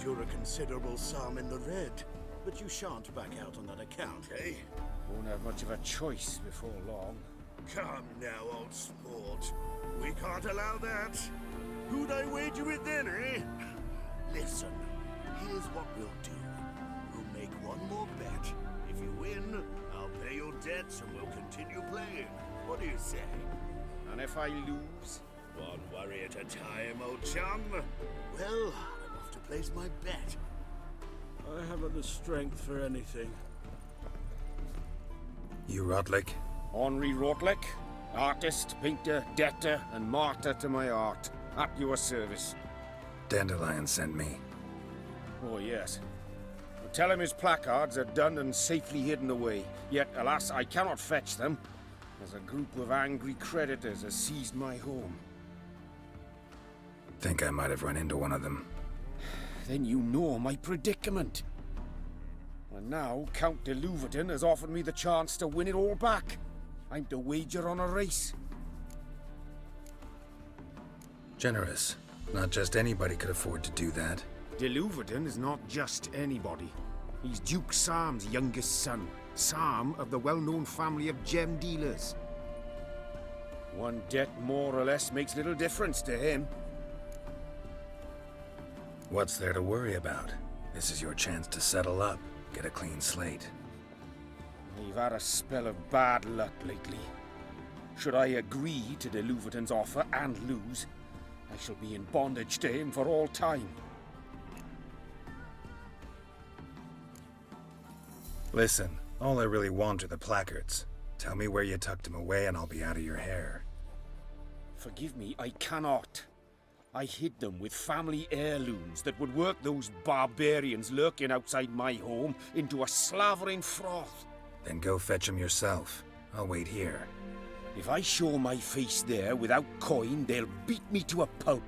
you're a considerable sum in the red, but you shan't back out on that account, eh? Won't have much of a choice before long. Come now, old sport. We can't allow that. Who'd I wager with then, eh? Listen, here's what we'll do. We'll make one more bet. If you win, I'll pay your debts and we'll continue playing. What do you say? And if I lose? One worry at a time, old chum. Well, I'm off to place my bet. I haven't the strength for anything. You Rotlick? Henri Rotlick, artist, painter, debtor, and martyr to my art. At your service. Dandelion sent me. Oh, yes. Well, tell him his placards are done and safely hidden away. Yet, alas, I cannot fetch them, as a group of angry creditors has seized my home. Think I might have run into one of them. Then you know my predicament. And now Count de Louverton has offered me the chance to win it all back. I'm to wager on a race. Generous. Not just anybody could afford to do that. De Louverton is not just anybody. He's Duke Sam's youngest son. Sam of the well-known family of gem dealers. One debt more or less makes little difference to him. What's there to worry about? This is your chance to settle up, get a clean slate. We've had a spell of bad luck lately. Should I agree to de Louverton's offer and lose, I shall be in bondage to him for all time. Listen, all I really want are the placards. Tell me where you tucked them away and I'll be out of your hair. Forgive me, I cannot. I hid them with family heirlooms that would work those barbarians lurking outside my home into a slavering froth. Then go fetch them yourself. I'll wait here. If I show my face there without coin, they'll beat me to a pulp.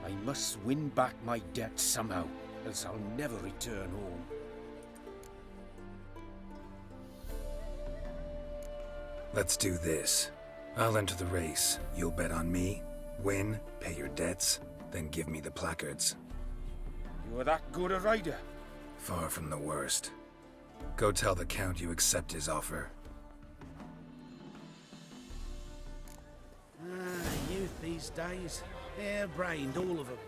I must win back my debt somehow, else I'll never return home. Let's do this. I'll enter the race. You'll bet on me, win, pay your debts, then give me the placards. You're that good a rider? Far from the worst. Go tell the Count you accept his offer. Youth these days. Hair-brained, all of them.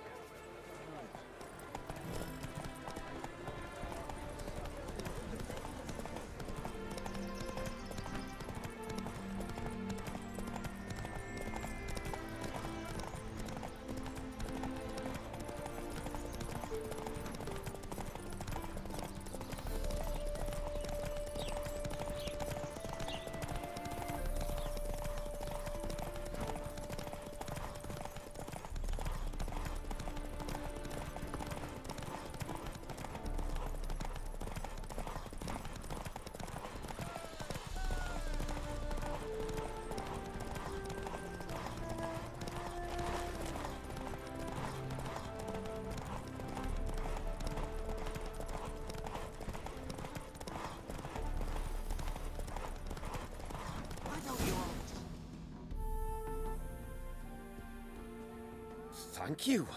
Thank you.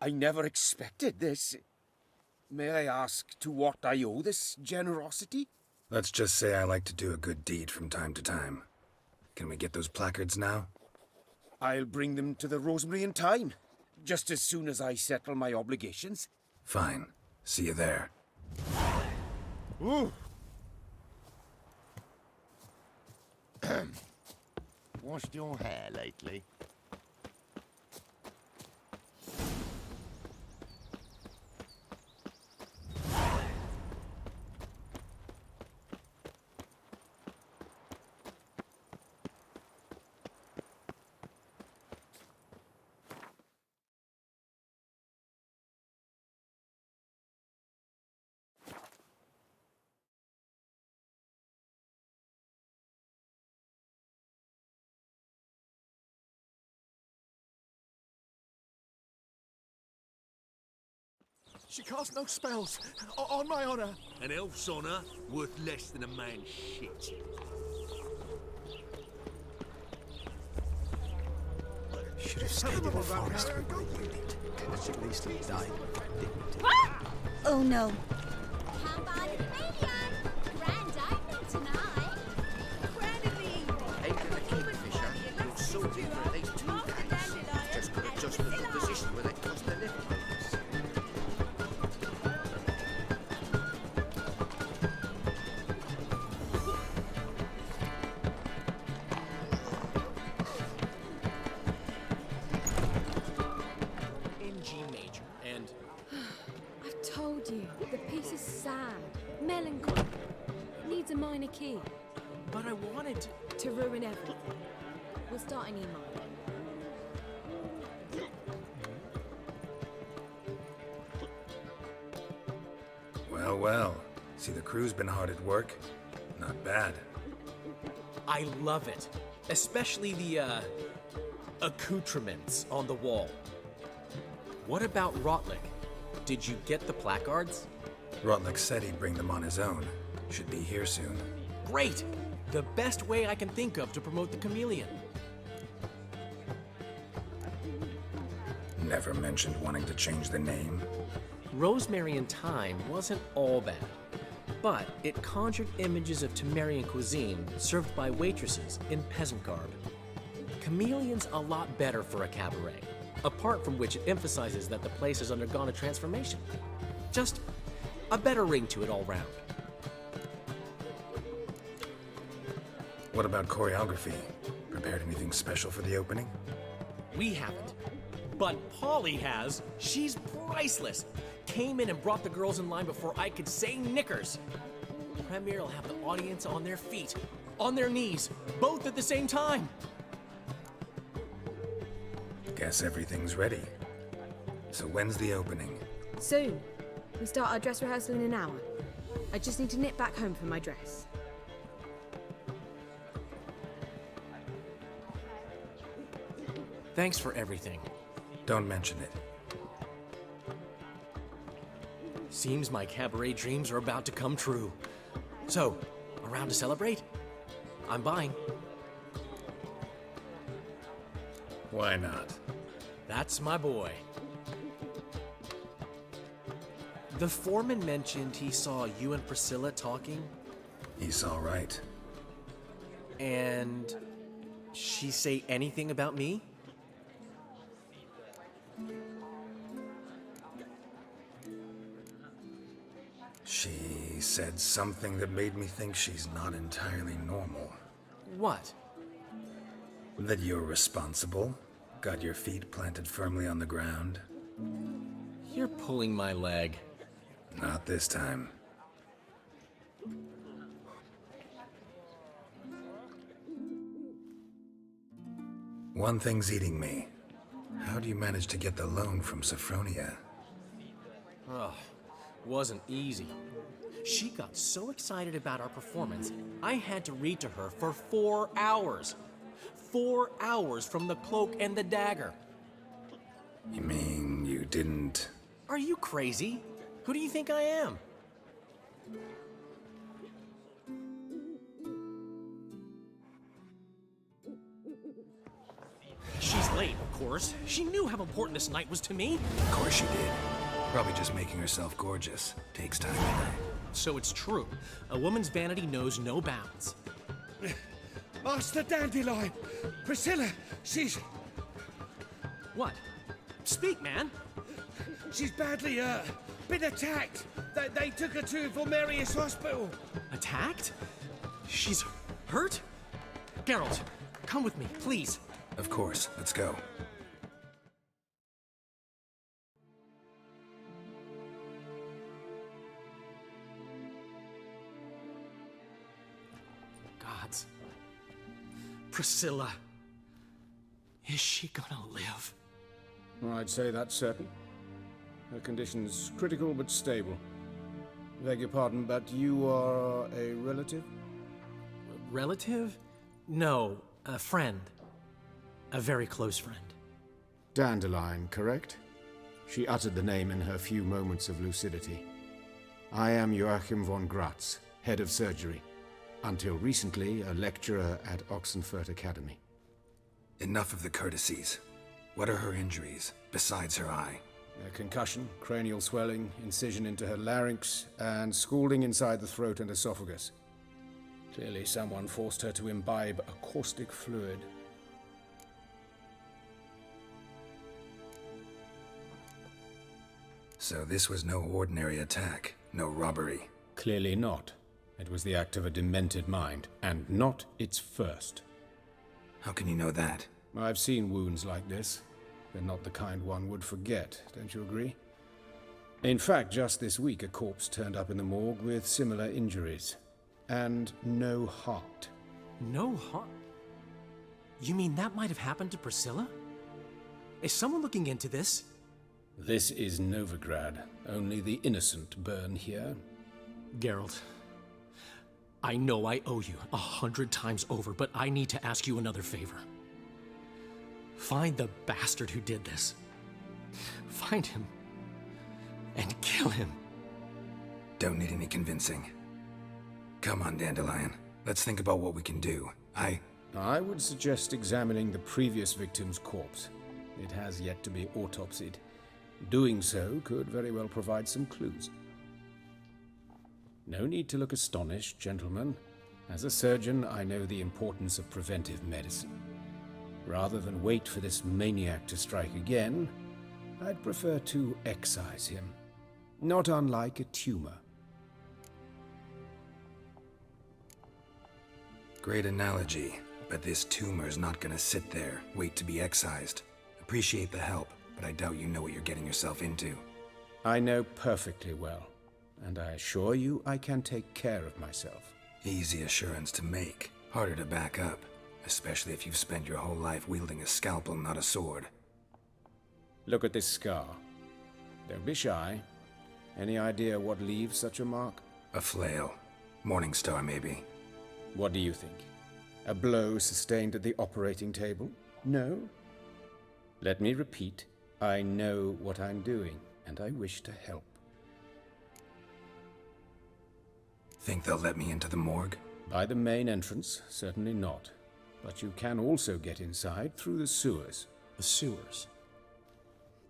I never expected this. May I ask to what I owe this generosity? Let's just say I like to do a good deed from time to time. Can we get those placards now? I'll bring them to the Rosemary in time, just as soon as I settle my obligations. Fine. See you there. Ooh. Washed your hair lately? She casts no spells, on my honor. An elf's honor worth less than a man's shit. Should have stayed in the forest with the unit. At least he died with dignity. Oh no. How about the chameleon? Grand opening tonight. Grand of the evening. Ain't gonna keep a fisher. You'll sort it for at least 2 days. Just got to adjust the position where they cross the left poles. In G major, and I've told you, the piece is sad, melancholy. It needs a minor key but I wanted to ruin everything. We'll start in E minor. Well, well. See, the crew's been hard at work. Not bad. I love it, especially the accoutrements on the wall. What about Rotlick? Did you get the placards? Rotlick said he'd bring them on his own. Should be here soon. Great! The best way I can think of to promote the chameleon. Never mentioned wanting to change the name. Rosemary and Thyme wasn't all bad, but it conjured images of Temerian cuisine served by waitresses in peasant garb. Chameleon's a lot better for a cabaret, apart from which it emphasizes that the place has undergone a transformation. Just a better ring to it all round. What about choreography? Prepared anything special for the opening? We haven't, but Polly has. She's priceless. Came in and brought the girls in line before I could say knickers. Premier will have the audience on their feet, on their knees, both at the same time. Guess everything's ready. So when's the opening? Soon. We start our dress rehearsal in an hour. I just need to nip back home for my dress. Thanks for everything. Don't mention it. Seems my cabaret dreams are about to come true. So, around to celebrate? I'm buying. Why not? That's my boy. The foreman mentioned he saw you and Priscilla talking, He's all right. and she say anything about me? She said something that made me think she's not entirely normal. What? That you're responsible, got your feet planted firmly on the ground. You're pulling my leg. Not this time. One thing's eating me. How do you manage to get the loan from Sophronia? Ugh, wasn't easy. She got so excited about our performance, I had to read to her for 4 hours. 4 hours from the Cloak and the Dagger. You mean you didn't... Are you crazy? Who do you think I am? She's late, of course. She knew how important this night was to me. Of course she did. Probably just making herself gorgeous. Takes time. So it's true. A woman's vanity knows no bounds. Master Dandelion! Priscilla, she's What? Speak, man. badly, been attacked. They took her to Vulmerius Hospital. Attacked? She's hurt? Geralt, come with me, please. Of course. Let's go. Gods. Priscilla. Is she gonna live? I'd say that's certain. Her condition's critical but stable. Beg your pardon, but you are a relative? Relative? No, a friend. A very close friend. Dandelion, correct? She uttered the name in her few moments of lucidity. I am Joachim von Gratz, head of surgery. Until recently, a lecturer at Oxenfurt Academy. Enough of the courtesies. What are her injuries, besides her eye? A concussion, cranial swelling, incision into her larynx, and scalding inside the throat and esophagus. Clearly someone forced her to imbibe a caustic fluid. So this was no ordinary attack, no robbery. Clearly not. It was the act of a demented mind, and not its first. How can you know that? I've seen wounds like this. They're not the kind one would forget, don't you agree? In fact, just this week a corpse turned up in the morgue with similar injuries. And no heart. No heart? You mean that might have happened to Priscilla? Is someone looking into this? This is Novigrad. Only the innocent burn here. Geralt, I know I owe you 100 times over, but I need to ask you another favor. Find the bastard who did this. Find him and kill him. Don't need any convincing. Come on, Dandelion. Let's think about what we can do. I would suggest examining the previous victim's corpse. It has yet to be autopsied. Doing so could very well provide some clues. No need to look astonished, gentlemen. As a surgeon, I know the importance of preventive medicine. Rather than wait for this maniac to strike again, I'd prefer to excise him. Not unlike a tumor. Great analogy, but this tumor's not gonna sit there, wait to be excised. Appreciate the help, but I doubt you know what you're getting yourself into. I know perfectly well, and I assure you I can take care of myself. Easy assurance to make, harder to back up, especially if you've spent your whole life wielding a scalpel, not a sword. Look at this scar. Don't be shy. Any idea what leaves such a mark? A flail. Morning Star, maybe. What do you think? A blow sustained at the operating table? No? Let me repeat. I know what I'm doing, and I wish to help. Think they'll let me into the morgue? By the main entrance, certainly not. But you can also get inside through the sewers. The sewers.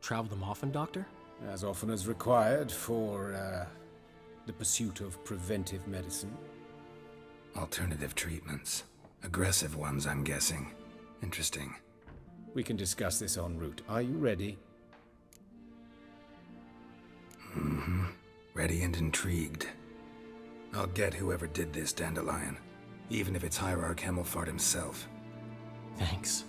Travel them often, Doctor? As often as required for, the pursuit of preventive medicine. Alternative treatments. Aggressive ones, I'm guessing. Interesting. We can discuss this en route. Are you ready? Mm-hmm. Ready and intrigued. I'll get whoever did this, Dandelion. Even if it's Hierarch Hemmelfart himself. Thanks.